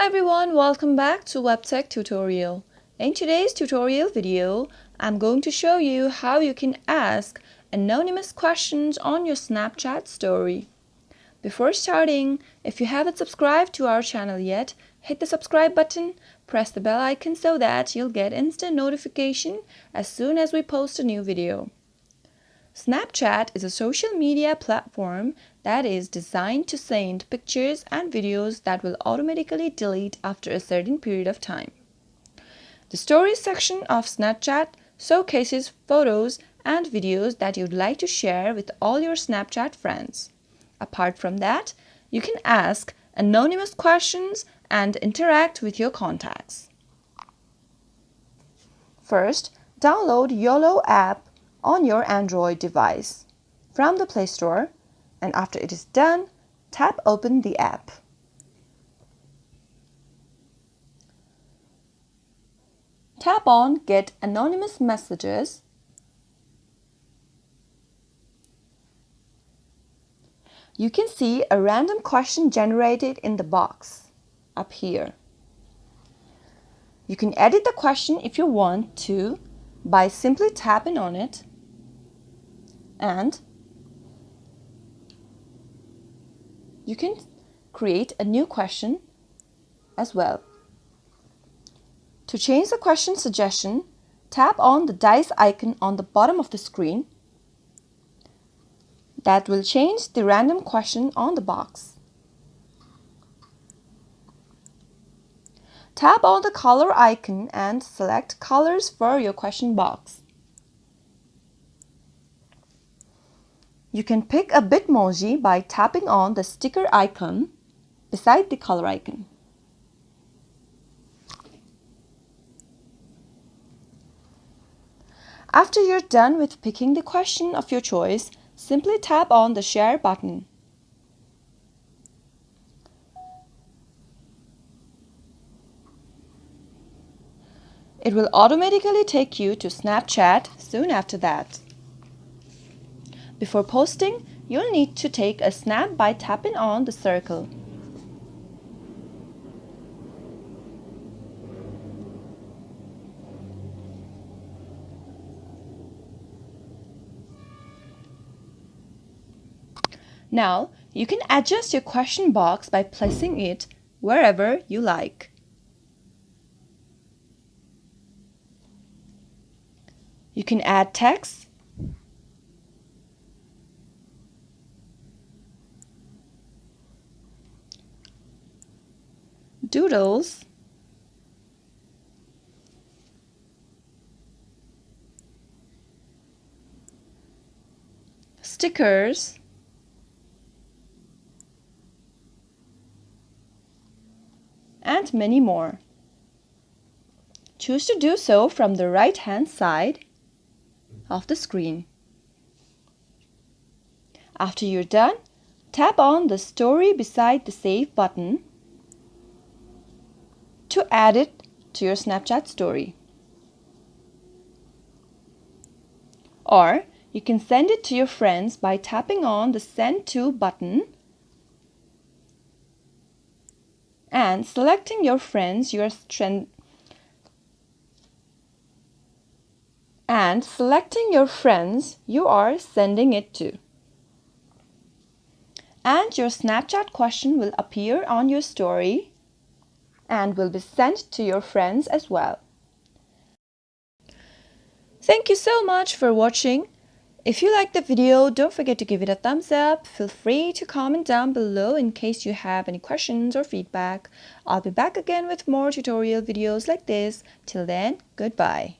everyone, welcome back to Webtech Tutorial. In today's tutorial video, I'm going to show you how you can ask anonymous questions on your Snapchat story. Before starting, if you haven't subscribed to our channel yet, hit the subscribe button, press the bell icon so that you'll get instant notification as soon as we post a new video. Snapchat is a social media platform that is designed to send pictures and videos that will automatically delete after a certain period of time. The Stories section of Snapchat showcases photos and videos that you'd like to share with all your Snapchat friends. Apart from that, you can ask anonymous questions and interact with your contacts. First, download Yolo app on your Android device from the Play Store, and after it is done, tap Open the app. Tap on Get Anonymous Messages. You can see a random question generated in the box up here. You can edit the question if you want to by simply tapping on it, and you can create a new question as well. To change the question suggestion, tap on the dice icon on the bottom of the screen. That will change the random question on the box. Tap on the color icon and select colors for your question box. You can pick a Bitmoji by tapping on the sticker icon beside the color icon. After you're done with picking the question of your choice, simply tap on the Share button. It will automatically take you to Snapchat soon after that. Before posting, you'll need to take a snap by tapping on the circle. Now, you can adjust your question box by placing it wherever you like. You can add text, doodles, stickers, and many more. Choose to do so from the right-hand side of the screen. After you're done, tap on the story beside the Save button to add it to your Snapchat story. Or you can send it to your friends by tapping on the Send To button and selecting your friends you are sending it to. And your Snapchat question will appear on your story and will be sent to your friends as well. Thank you so much for watching. If you liked the video, don't forget to give it a thumbs up. Feel free to comment down below in case you have any questions or feedback. I'll be back again with more tutorial videos like this. Till then, goodbye.